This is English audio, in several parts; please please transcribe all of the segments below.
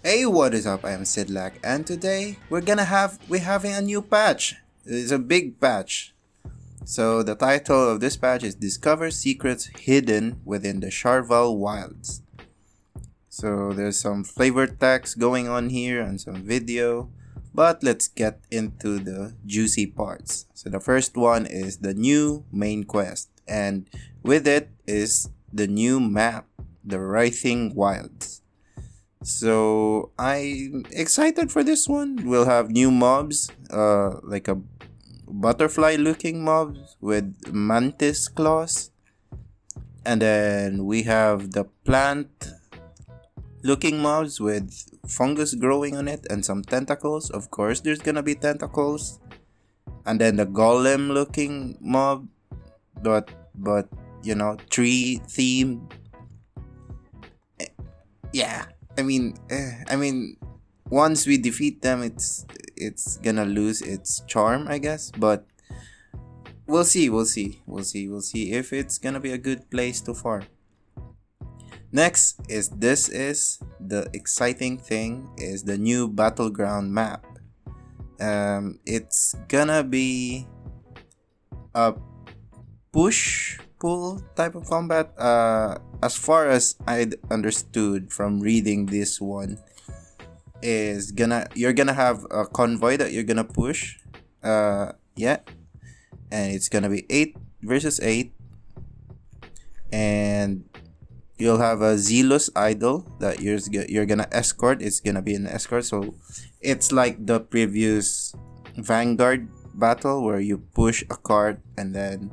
Hey, what is up? I am Sidlak, and today we're having a new patch. It's a big patch. So the title of this patch is Discover Secrets Hidden Within the Charval Wilds. So there's some flavored text going on here and some video, but let's get into the juicy parts. So the first one is the new main quest, and with it is the new map, the Writhing Wilds. So I'm excited for this one. We'll have new mobs, like a butterfly looking mobs with mantis claws. And then we have the plant looking mobs with fungus growing on it and some tentacles. Of course, there's gonna be tentacles. And then the golem looking mob, but tree themed. Yeah, I mean, once we defeat them, it's gonna lose its charm, I guess. But we'll see if it's gonna be a good place to farm. Next is the exciting thing is the new battleground map. It's gonna be a push pull type of combat. As far as I understood from reading this one, you're gonna have a convoy that you're gonna push. Yeah, and it's gonna be 8 versus 8, and you'll have a zealous idol that you're gonna escort. It's gonna be an escort, so it's like the previous Vanguard battle where you push a cart and then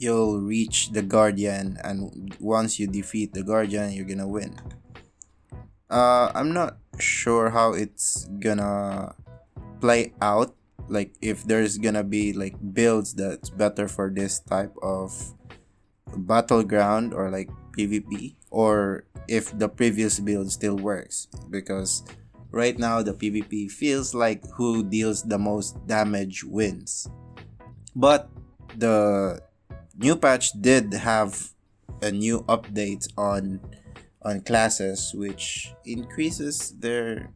you'll reach the guardian, and once you defeat the guardian, you're gonna win. I'm not sure how it's gonna play out, like if there's gonna be like builds that's better for this type of battleground or like PvP, or if the previous build still works, because right now the PvP feels like who deals the most damage wins. But the new patch did have a new update on classes, which increases their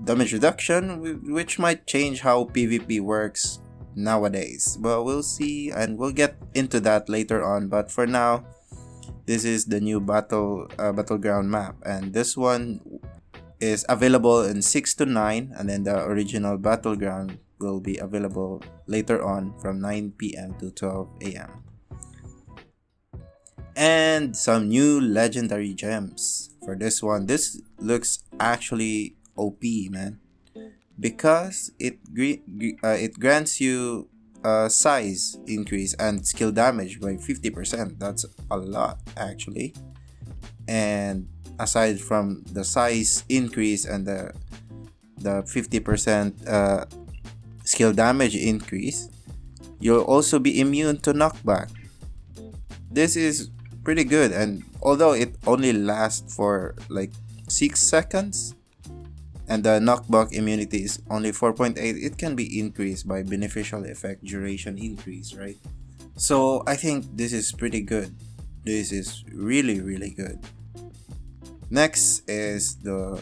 damage reduction, which might change how PvP works nowadays. But we'll see, and we'll get into that later on. But for now, this is the new battleground map, and this one is available in 6 to 9, and then the original battleground will be available later on from 9 p.m. to 12 a.m. And some new legendary gems for this one. This looks actually OP, man, because it grants you size increase and skill damage by 50%. That's a lot, actually. And aside from the size increase and the 50% skill damage increase, you'll also be immune to knockback. This is pretty good, and although it only lasts for like 6 seconds and the knockback immunity is only 4.8, it can be increased by beneficial effect duration increase, right? So I think this is pretty good. This is really, really good. Next is the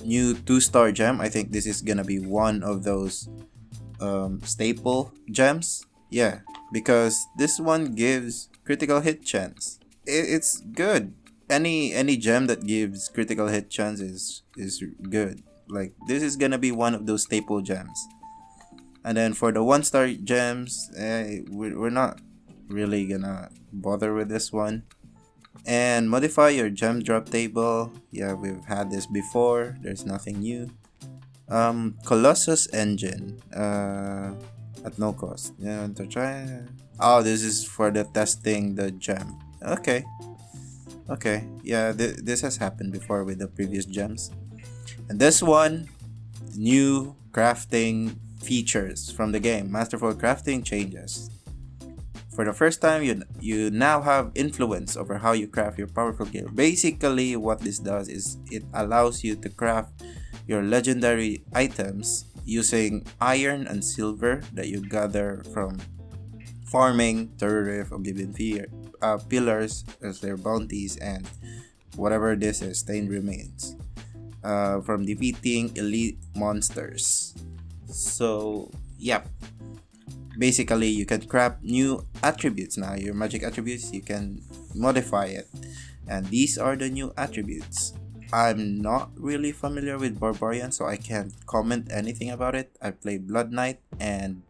new 2-star gem. I think this is gonna be one of those staple gems. Yeah, because this one gives critical hit chance. It's good. Any gem that gives critical hit chance is good. Like, this is gonna be one of those staple gems. And then for the 1-star gems, we're not really gonna bother with this one. And modify your gem drop table. Yeah, we've had this before. There's nothing new. Colossus engine. At no cost. Yeah, to try. Oh, this is for the testing the gem. Okay. Yeah, this has happened before with the previous gems. And this one, new crafting features from the game. Masterful crafting changes. For the first time, you now have influence over how you craft your powerful gear. Basically, what this does is it allows you to craft your legendary items using iron and silver that you gather from farming, Terror Oblivion Pillars as their bounties, and whatever this is, stained remains. from defeating elite monsters. So, yep. Basically, you can craft new attributes now. Your magic attributes, you can modify it. And these are the new attributes. I'm not really familiar with Barbarian, so I can't comment anything about it. I play Blood Knight, and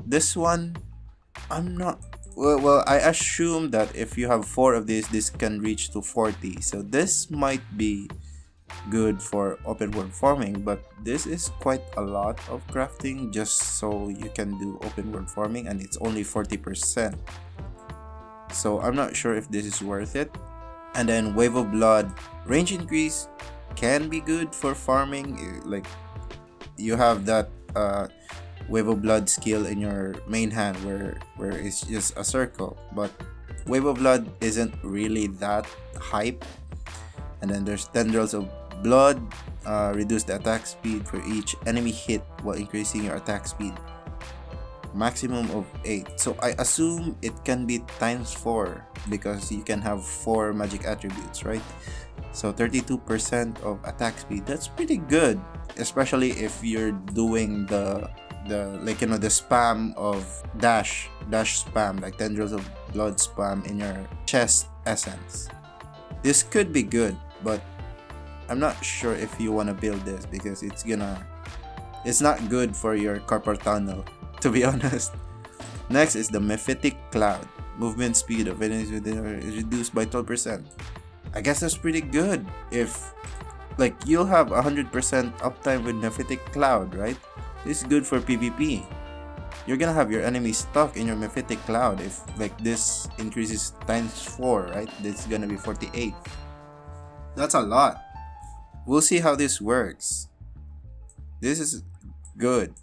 this one, I'm not. Well, I assume that if you have 4 of these, this can reach to 40. So this might be good for open world farming, but this is quite a lot of crafting just so you can do open world farming, and it's only 40%. So I'm not sure if this is worth it. And then Wave of Blood, range increase can be good for farming. Like, you have that Wave of Blood skill in your main hand where it's just a circle, but Wave of Blood isn't really that hype. And then there's Tendrils of Blood, reduce the attack speed for each enemy hit while increasing your attack speed, maximum of 8. So I assume it can be times 4 because you can have 4 magic attributes, right? So 32% of attack speed, that's pretty good, especially if you're doing the spam of dash spam, like Tendrils of Blood spam in your chest essence. This could be good, but I'm not sure if you want to build this because it's not good for your carpal tunnel, to be honest. Next is the Mephitic Cloud. Movement speed of enemies within is reduced by 12%. I guess that's pretty good if, like, you'll have 100% uptime with Mephitic Cloud, right? This is good for PvP. You're gonna have your enemies stuck in your Mephitic Cloud if, like, this increases times 4, right? This is gonna be 48. That's a lot. We'll see how this works. This is good.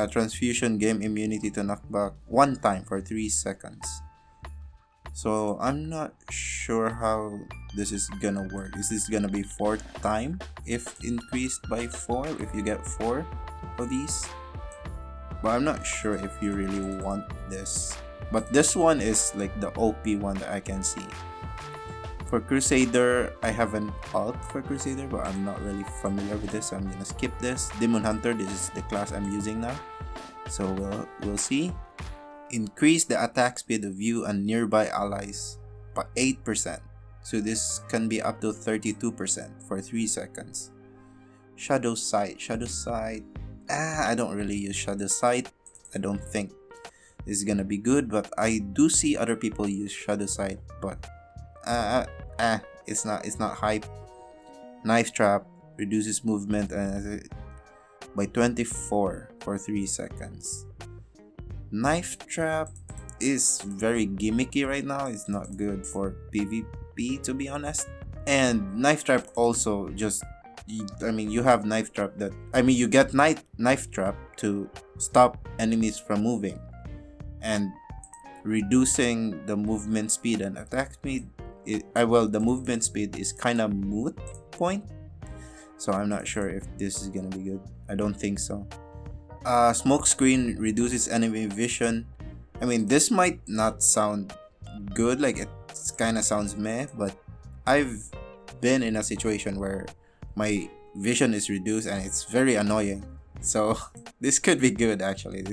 Transfusion game immunity to knockback 1 time for 3 seconds. So I'm not sure how this is gonna work. Is this gonna be 4th time if increased by 4, if you get 4 of these? But I'm not sure if you really want this. But this one is like the OP one that I can see. For Crusader, I have an alt for Crusader, but I'm not really familiar with this, so I'm gonna skip this. Demon Hunter, this is the class I'm using now. So we'll see. Increase the attack speed of you and nearby allies by 8%. So this can be up to 32% for 3 seconds. Shadow Sight. I don't really use Shadow Sight. I don't think this is gonna be good, but I do see other people use Shadow Sight, but it's not hype. Knife Trap reduces movement by 24 for 3 seconds. Knife Trap is very gimmicky right now. It's not good for PvP, to be honest. And Knife Trap also you have Knife Trap you get Knife Trap to stop enemies from moving, and reducing the movement speed and attack speed. The movement speed is kind of moot point, so I'm not sure if this is gonna be good. I don't think so. Smoke Screen reduces enemy vision. This might not sound good, like it kind of sounds meh, but I've been in a situation where my vision is reduced and it's very annoying. So this could be good actually.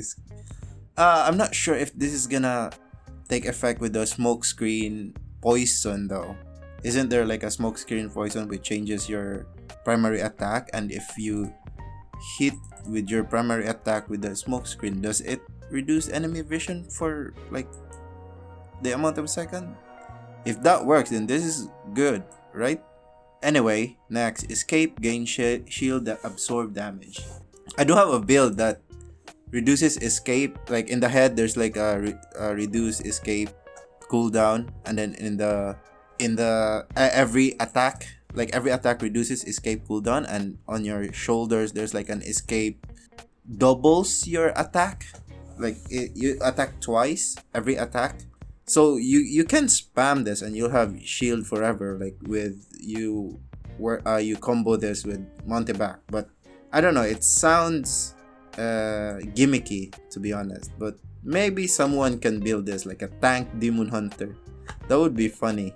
I'm not sure if this is gonna take effect with the Smoke Screen poison though. Isn't there like a Smoke Screen poison which changes your primary attack, and if you hit with your primary attack with the Smoke Screen, does it reduce enemy vision for like the amount of second? If that works, then this is good, right? Anyway, next, Escape, gain shield that absorb damage. I do have a build that reduces escape. Like in the head, there's like a reduce escape cooldown, and then in the every attack reduces escape cooldown, and on your shoulders there's like an escape doubles your attack. Like you attack twice every attack. So you can spam this and you'll have shield forever, like with you combo this with Montebac. But I don't know, it sounds gimmicky, to be honest, but maybe someone can build this like a tank Demon Hunter. That would be funny.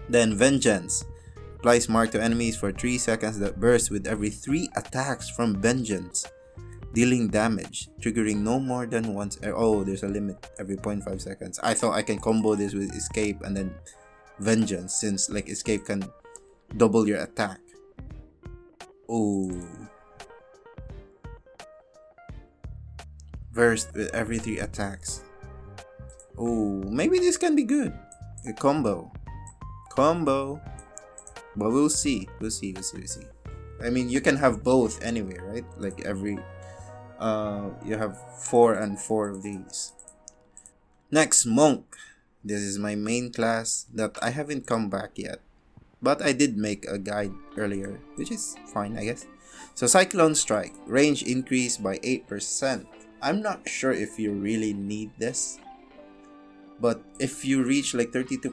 Then Vengeance, Applies mark to enemies for 3 seconds that burst with every 3 attacks from vengeance, dealing damage, triggering no more than once. Oh, there's a limit every 0.5 seconds. I thought I can combo this with escape and then vengeance, since like escape can double your attack. Oh. Burst with every 3 attacks. Oh, maybe this can be good. A combo. But we'll see. I mean, you can have both anyway, right? Like every you have 4 and 4 of these. Next, Monk. This is my main class that I haven't come back yet, but I did make a guide earlier, which is fine, I guess. So Cyclone Strike, range increased by 8%. I'm not sure if you really need this, but if you reach like 32%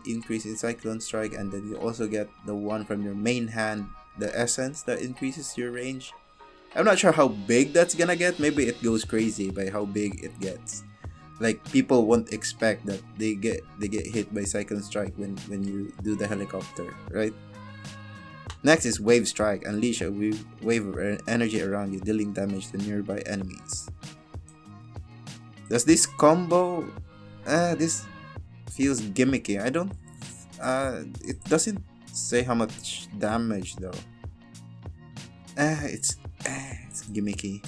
increase in Cyclone Strike, and then you also get the one from your main hand, the essence that increases your range. I'm not sure how big that's gonna get. Maybe it goes crazy by how big it gets. Like, people won't expect that they get hit by Cyclone Strike when you do the helicopter, right? Next is Wave Strike. Unleash a wave of energy around you, dealing damage to nearby enemies. Does this combo... this feels gimmicky. I don't... it doesn't say how much damage though. It's gimmicky.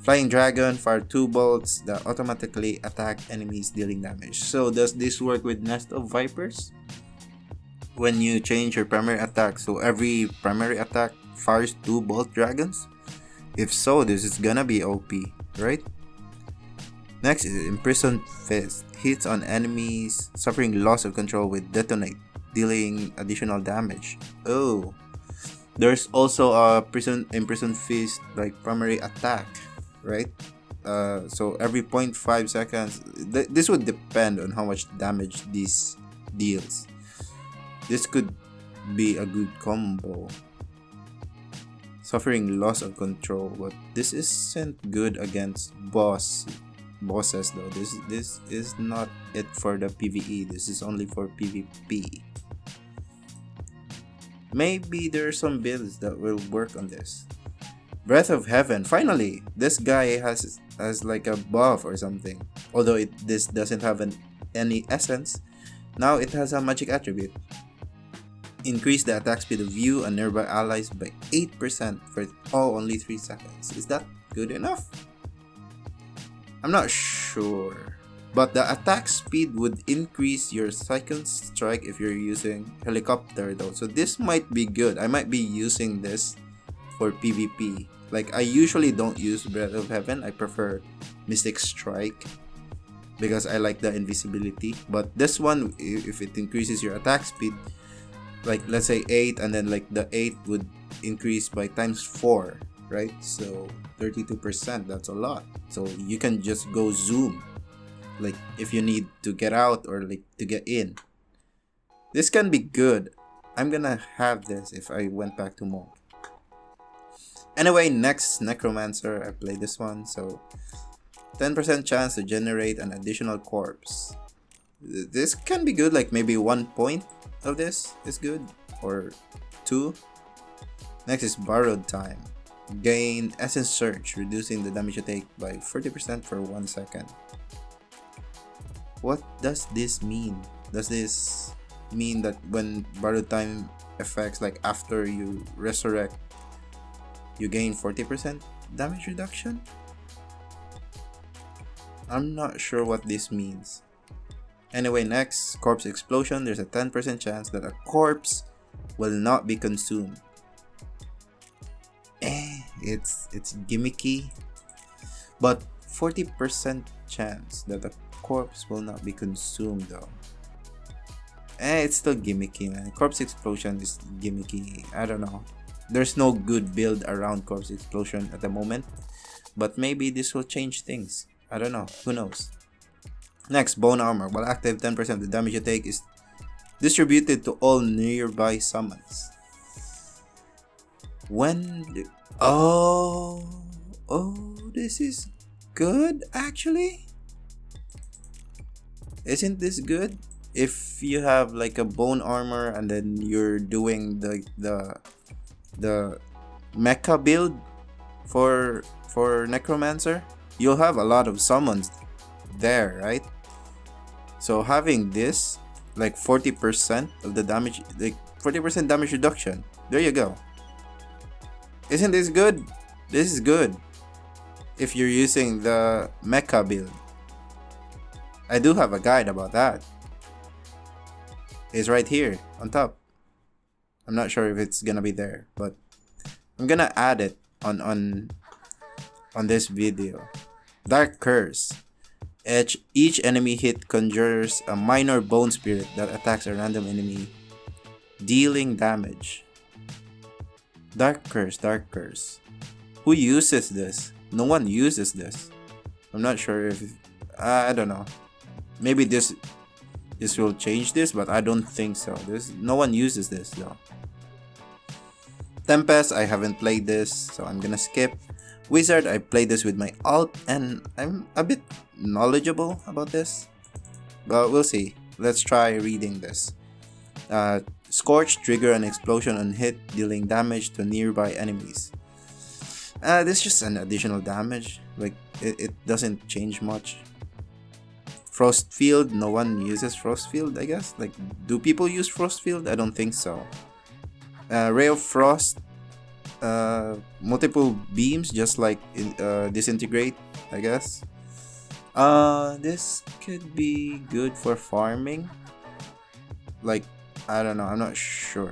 Flying Dragon, fire 2 bolts that automatically attack enemies, dealing damage. So does this work with Nest of Vipers? When you change your primary attack, so every primary attack fires 2 bolt dragons? If so, this is gonna be OP, right? Next is Imprisoned Fist. Hits on enemies, suffering loss of control with Detonate, dealing additional damage. Oh. There's also a Imprisoned Fist like primary attack, right? So every 0.5 seconds, this would depend on how much damage this deals. This could be a good combo. Suffering loss of control, but this isn't good against bosses though. This is not it for the PvE. This is only for PvP. Maybe there are some builds that will work on this. Breath of Heaven. Finally, this guy has like a buff or something. Although this doesn't have any essence, now it has a magic attribute. Increase the attack speed of you and nearby allies by 8% for only 3 seconds. Is that good enough? I'm not sure. But the attack speed would increase your Cyclone Strike if you're using helicopter though. So this might be good. I might be using this for PvP. Like, I usually don't use Breath of Heaven. I prefer Mystic Strike because I like the invisibility. But this one, if it increases your attack speed, like let's say 8, and then like the 8 would increase by times 4, right? So 32%, that's a lot. So you can just go zoom, like if you need to get out or like to get in. This can be good. I'm gonna have this if I went back to Monk. Anyway, next, Necromancer. I played this one, so 10% chance to generate an additional corpse. This can be good, like maybe 1 point of this is good, or 2. Next is Borrowed Time. Gain Essence Surge, reducing the damage you take by 40% for 1 second. What does this mean? Does this mean that when Borrowed Time effects, like after you resurrect, you gain 40% damage reduction? I'm not sure what this means. Anyway, next, Corpse Explosion. There's a 10% chance that a corpse will not be consumed. It's gimmicky, but 40% chance that a corpse will not be consumed though. It's still gimmicky, man. Corpse Explosion is gimmicky. I don't know. There's no good build around Corpse Explosion at the moment, but maybe this will change things. I don't know. Who knows? Next, Bone Armor. While active, 10% of the damage you take is distributed to all nearby summons. Oh, this is good actually. Isn't this good? if you have like a bone armor and then you're doing the mecha build for necromancer, you'll have a lot of summons there, right? So having this, like 40% of the damage, like 40% damage reduction, there you go. Isn't this good? This is good if you're using the mecha build. I do have a guide about that. It's right here on top. I'm not sure if it's gonna be there, but I'm gonna add it on this video. Dark Curse. Each enemy hit conjures a minor bone spirit that attacks a random enemy, dealing damage. Dark Curse, Dark Curse. Who uses this? No one uses this. I'm not sure if I don't know. Maybe this will change this, but I don't think so. No one uses this though. Tempest, I haven't played this, so I'm gonna skip. Wizard, I played this with my alt, and I'm a bit knowledgeable about this. But we'll see. Let's try reading this. Scorch, trigger an explosion on hit, dealing damage to nearby enemies. This is just an additional damage. Like, it doesn't change much. Frost Field, no one uses Frost Field, I guess. Like, do people use Frost Field? I don't think so. Ray of Frost, multiple beams, just like Disintegrate, I guess. This could be good for farming. Like, I don't know, I'm not sure.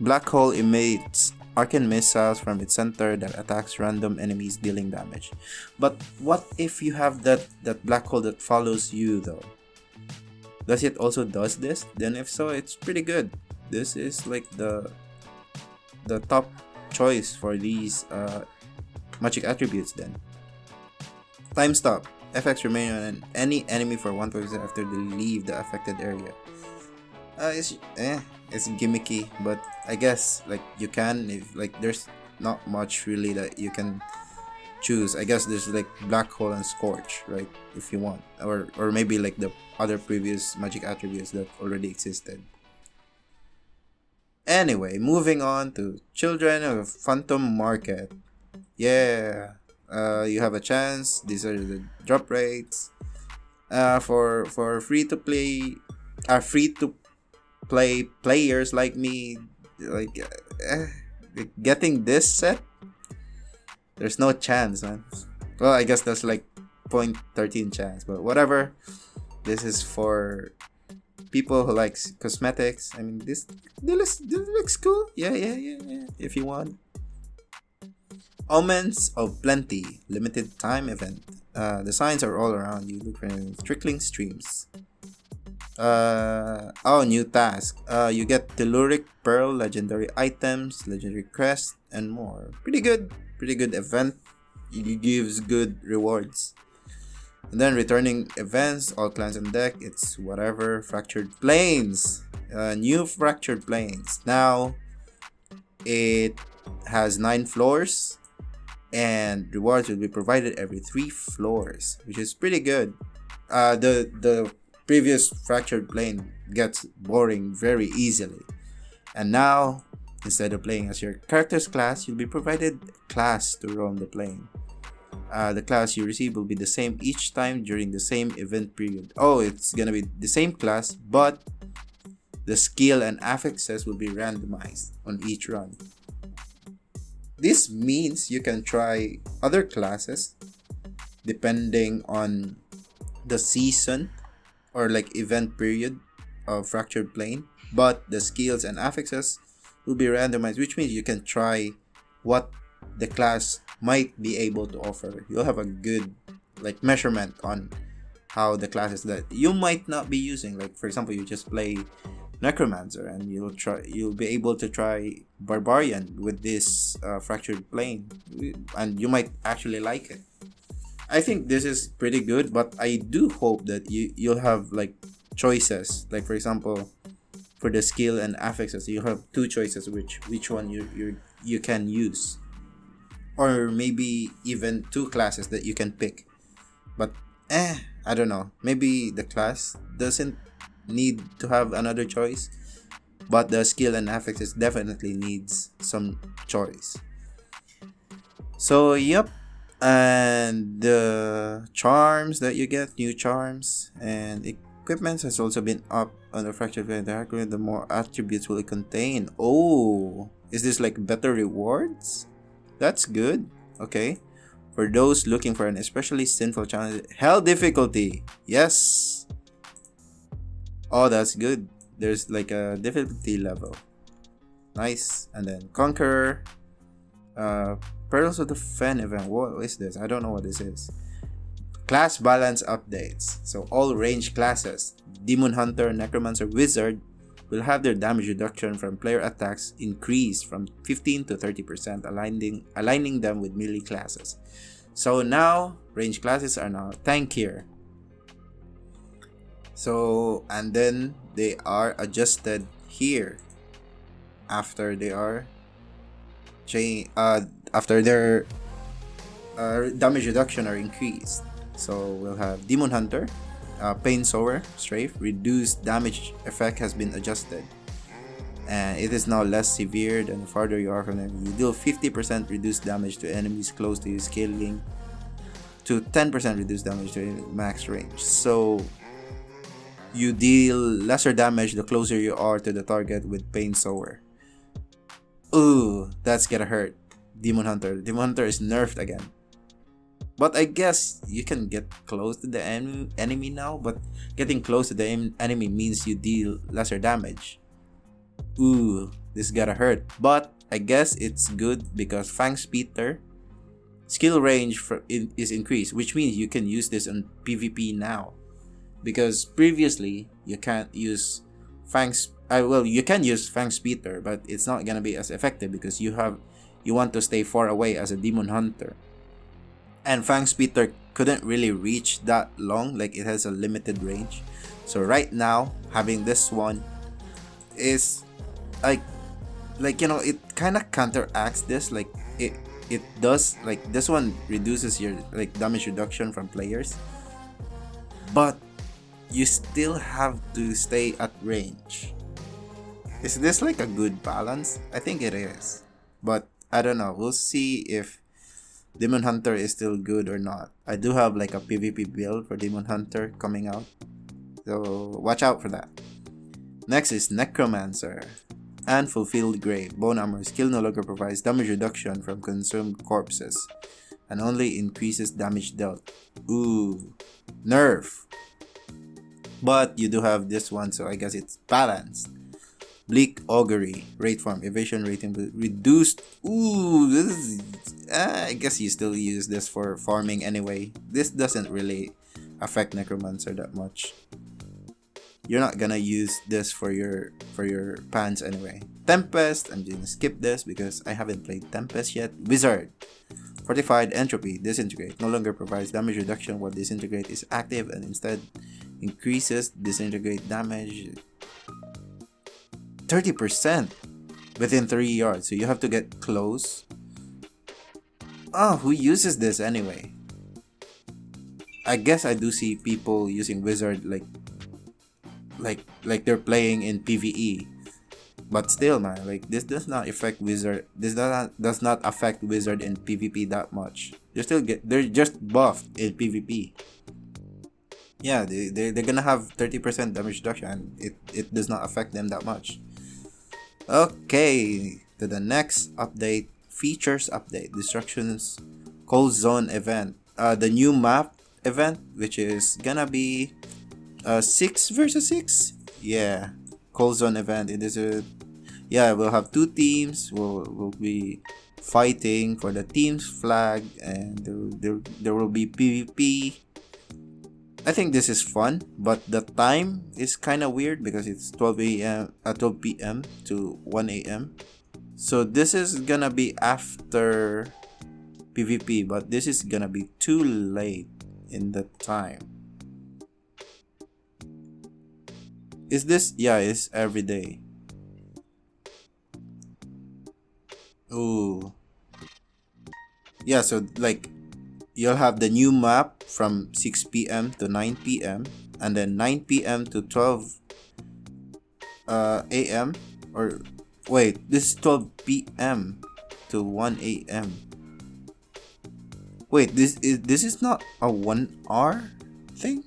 Black Hole emits arcane missiles from its center that attacks random enemies, dealing damage. But what if you have that black hole that follows you though? Does it also does this? Then if so, it's pretty good. This is like the top choice for these magic attributes then. Time Stop. Effects remain on any enemy for 1 point after they leave the affected area. It's gimmicky, but I guess like you can, if like there's not much really that you can choose. I guess there's like Black Hole and Scorch, right? If you want, or maybe like the other previous magic attributes that already existed. Anyway, moving on to Children of Phantom Market. Yeah, you have a chance. These are the drop rates. For free to play players like me, like getting this set, there's no chance, man. Well, I guess that's like 0.13 chance, but whatever. This is for people who likes cosmetics. I mean, this looks cool. Yeah. If you want. Omens of Plenty, limited time event. The signs are all around you. Look for trickling streams. New task. You get Telluric Pearl, legendary items, legendary crest, and more. Pretty good event. It gives good rewards. And then returning events, all clans on deck. It's whatever. Fractured Plains. New Fractured Plains. Now it has 9 floors, and rewards will be provided every 3 floors, which is pretty good. The previous Fractured Plane gets boring very easily, and now instead of playing as your character's class, you'll be provided class to roam the plane. The class you receive will be the same each time during the same event period. Oh, it's gonna be the same class, but the skill and affixes will be randomized on each run. This means you can try other classes depending on the season or like event period of Fractured Plane, but the skills and affixes will be randomized, which means you can try what the class might be able to offer. You'll have a good like measurement on how the classes that you might not be using. Like for example, you just play Necromancer and you'll be able to try Barbarian with this Fractured Plane, and you might actually like it. I think this is pretty good, but I do hope that you'll have like choices. Like for example, for the skill and affixes, you have 2 choices which one you can use, or maybe even 2 classes that you can pick. But I don't know. Maybe the class doesn't need to have another choice, but the skill and affixes definitely needs some choice. So yep, and the charms that you get, new charms and equipment has also been up on the fractured diagram. The more attributes will it contain. Oh, is this like better rewards? That's good. Okay. For those looking for an especially sinful challenge, hell difficulty. Yes. Oh, that's good. There's like a difficulty level. Nice. And then Conqueror. Pearls of the Fen event. What is this? I don't know what this is. Class balance updates. So all range classes, Demon Hunter, Necromancer, Wizard, will have their damage reduction from player attacks increased from 15 to 30%, aligning them with melee classes. So now, range classes are now tankier. So, and then they are adjusted here after they are after their damage reduction are increased. So we'll have Demon Hunter, Pain Sower, Strafe, reduced damage effect has been adjusted. And it is now less severe than the farther you are from them. You deal 50% reduced damage to enemies close to you, scaling to 10% reduced damage to max range. So you deal lesser damage the closer you are to the target with Pain Sower. Ooh, that's gonna hurt. Demon Hunter. Demon Hunter is nerfed again. But I guess you can get close to the enemy now, but getting close to the enemy means you deal lesser damage. Ooh, this gotta hurt. But I guess it's good because Fang Speeder skill range is increased, which means you can use this on PvP now. Because previously, you can't use you can use Fang Speeder, but it's not gonna be as effective because you want to stay far away as a Demon Hunter. And Fang Speeder couldn't really reach that long, like it has a limited range. So right now, having this one is like it kind of counteracts this. Like it does, like this one reduces your like damage reduction from players, but you still have to stay at range. Is this like a good balance? I think it is, but I don't know. We'll see if Demon Hunter is still good or not. I do have like a PvP build for Demon Hunter coming out, so watch out for that. Next is Necromancer and Fulfilled Grave. Bone Armor skill no longer provides damage reduction from consumed corpses and only increases damage dealt. Ooh, nerf. But you do have this one, so I guess it's balanced. Bleak Augury, rate farm, evasion rating reduced. Ooh, this is. I guess you still use this for farming anyway. This doesn't really affect Necromancer that much. You're not gonna use this for your pants anyway. Tempest, I'm gonna skip this because I haven't played Tempest yet. Wizard, Fortified Entropy, Disintegrate, no longer provides damage reduction while Disintegrate is active and instead increases Disintegrate damage 30% within 3 yards. So you have to get close. Oh, who uses this anyway? I guess I do see people using Wizard like they're playing in PvE. But still, man, like this does not affect Wizard. This does not affect Wizard in PvP that much. They're just buffed in PvP. Yeah, they're gonna have 30% damage reduction, and it does not affect them that much. Okay, to the next update, features update, Destruction's Cold Zone event. The new map event, which is gonna be 6 versus 6. Yeah, Cold Zone event. It is we'll have two teams. We'll be fighting for the team's flag, and there will be PvP. I think this is fun, but the time is kind of weird because it's 12 p.m. to 1 a.m. So this is gonna be after PvP, but this is gonna be too late in the time. Is this? Yeah, it's every day. Ooh. Yeah, so like you'll have the new map from 6 p.m. to 9 p.m. and then 9 p.m. to 12 a.m. or wait, this is 12 p.m. to 1 a.m. Wait, this is not a 1 hour thing?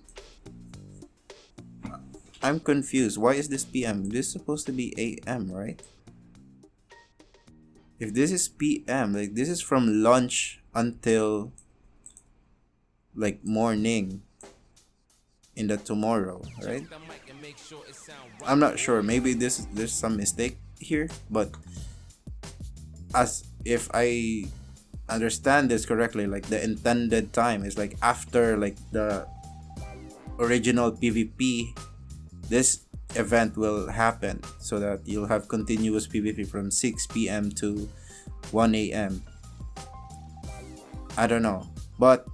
I'm confused. Why is this p.m.? This is supposed to be a.m., right? If this is p.m., like this is from lunch until like morning in the tomorrow, right? I'm not sure. Maybe there's some mistake here, but as if I understand this correctly, like the intended time is like after like the original PvP, this event will happen so that you'll have continuous PvP from 6 p.m. to 1 a.m. I don't know, but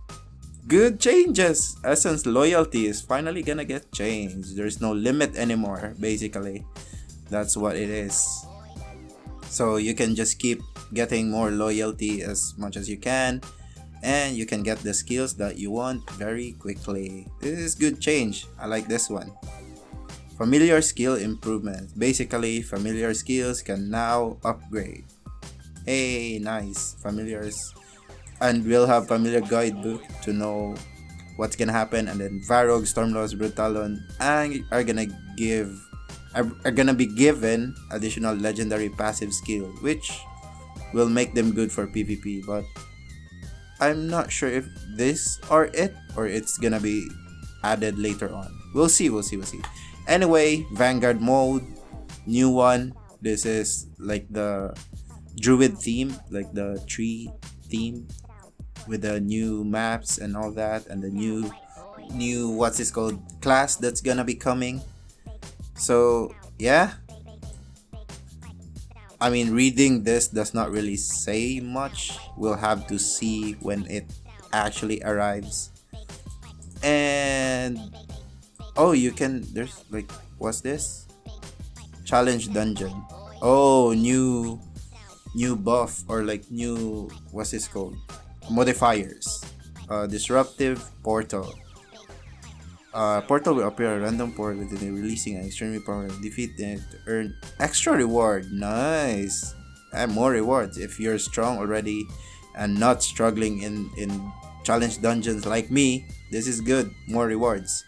good changes. Essence loyalty is finally gonna get changed. There's no limit anymore, basically. That's what it is. So you can just keep getting more loyalty as much as you can, and you can get the skills that you want very quickly. This is good change. I like this one. Familiar skill improvement. Basically, familiar skills can now upgrade. Hey, nice. Familiars. And we'll have familiar guidebook to know what's gonna happen, and then Varog, Stormloss, Brutalon are gonna be given additional legendary passive skill, which will make them good for PvP, but I'm not sure if this are it or it's gonna be added later on. We'll see. Anyway, Vanguard mode, new one. This is like the druid theme, like the tree theme, with the new maps and all that, and the new what's this called, class that's gonna be coming. So yeah, I mean, reading this does not really say much. We'll have to see when it actually arrives. And oh, you can, there's like, what's this, challenge dungeon. Oh, new buff, or like new, what's this called, modifiers. Disruptive portal. Portal will appear a random portal within releasing an extremely powerful defeat and to earn extra reward. Nice. And more rewards if you're strong already and not struggling in challenge dungeons like me. This is good. More rewards.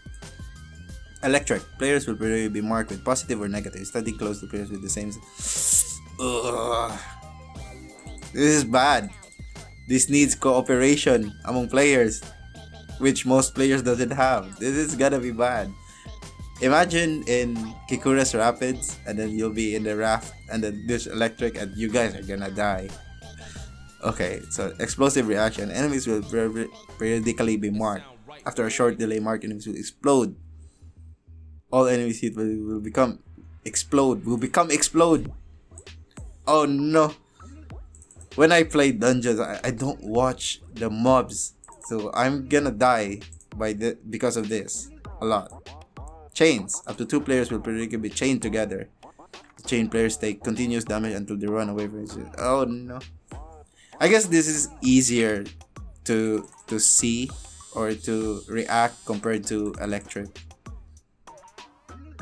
Electric. Players will probably be marked with positive or negative, standing close to players with the same. Ugh. This is bad. This needs cooperation among players, which most players doesn't have. This is gonna be bad. Imagine in Kikura's Rapids, and then you'll be in the raft, and then there's electric, and you guys are gonna die. Okay, so explosive reaction. Enemies will periodically be marked. After a short delay, marked enemies will explode. All enemies hit will become explode. Oh no. When I play dungeons, I don't watch the mobs, so I'm gonna die because of this a lot. Chains. Up to 2 players will periodically be chained together. The chained players take continuous damage until they run away from each other. Oh no. I guess this is easier to see or to react compared to electric.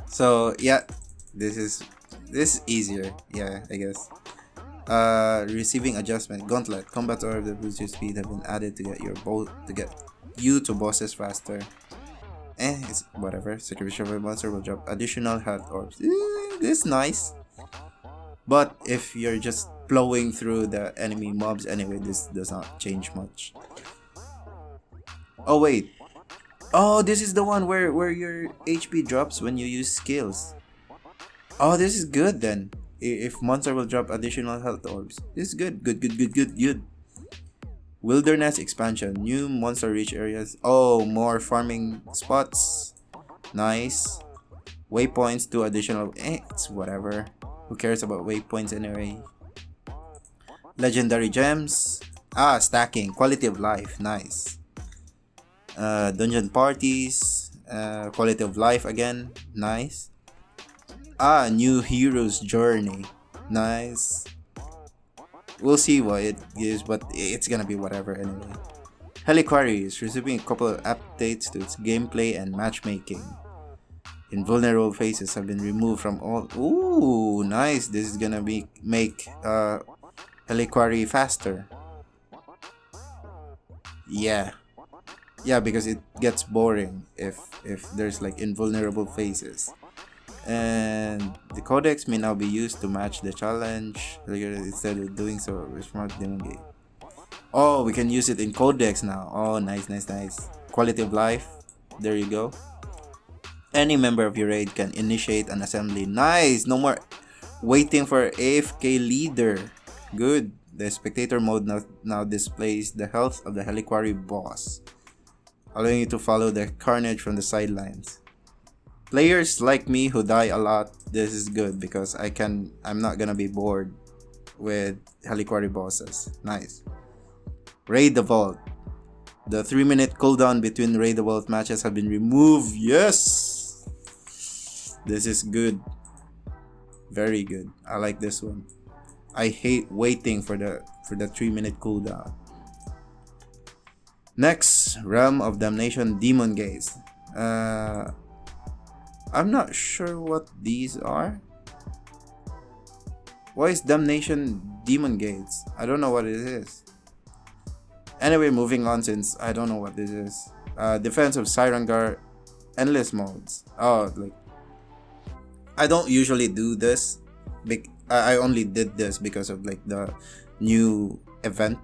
So yeah, this is easier. Yeah, I guess. Receiving adjustment. Gauntlet. Combat order that boosts your speed have been added to get you to bosses faster. It's whatever. Sacrificial monster will drop additional health orbs. This is nice. But if you're just plowing through the enemy mobs anyway, this does not change much. Oh wait. Oh, this is the one where your HP drops when you use skills. Oh, this is good then. If monster will drop additional health orbs. This is good. Good. Wilderness expansion. New monster reach areas. Oh, more farming spots. Nice. Waypoints, 2 additional. It's whatever. Who cares about waypoints anyway? Legendary gems. Stacking. Quality of life. Nice. Dungeon parties. Quality of life again. Nice. New hero's journey. Nice. We'll see what it gives, but it's gonna be whatever anyway. Heliquary is receiving a couple of updates to its gameplay and matchmaking. Invulnerable faces have been removed from all. Ooh, nice. This is gonna make Reliquary faster. Yeah. Yeah, because it gets boring if there's like invulnerable faces. And the codex may now be used to match the challenge instead of doing so with smart demon game. Oh, we can use it in codex now. Oh, nice, nice, nice. Quality of life. There you go. Any member of your raid can initiate an assembly. Nice. No more waiting for AFK leader. Good. The spectator mode now displays the health of the Reliquary boss, allowing you to follow the carnage from the sidelines. Players like me who die a lot, this is good because I'm not gonna be bored with Reliquary bosses. Nice. Raid the Vault. The 3-minute cooldown between Raid the Vault matches have been removed. Yes! This is good. Very good. I like this one. I hate waiting for the 3-minute cooldown. Next, Realm of Damnation Demon Gates. I'm not sure what these are. Why is Damnation Demon Gates? I don't know what it is. Anyway, moving on since I don't know what this is. Defense of Cyrangar Endless Modes. Oh, like I don't usually do this. I only did this because of like the new event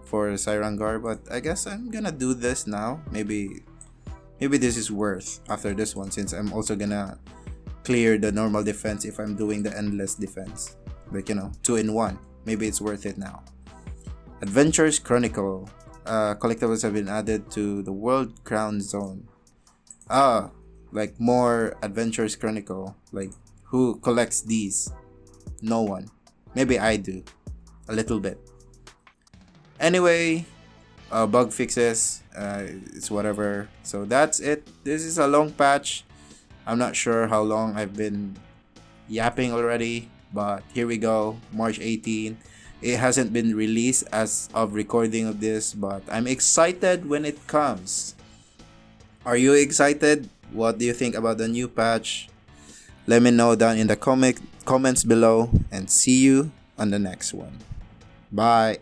for Cyrangar, but I guess I'm gonna do this now. Maybe this is worth after this one since I'm also gonna clear the normal defense if I'm doing the endless defense. Like 2 in 1. Maybe it's worth it now. Adventures Chronicle. Collectibles have been added to the World Crown Zone. Like more Adventures Chronicle. Like who collects these? No one. Maybe I do. A little bit. Anyway, bug fixes. It's whatever. So that's it. This is a long patch. I'm not sure how long I've been yapping already. But here we go. March 18. It hasn't been released as of recording of this, but I'm excited when it comes. Are you excited? What do you think about the new patch? Let me know down in the comments below, and see you on the next one. Bye.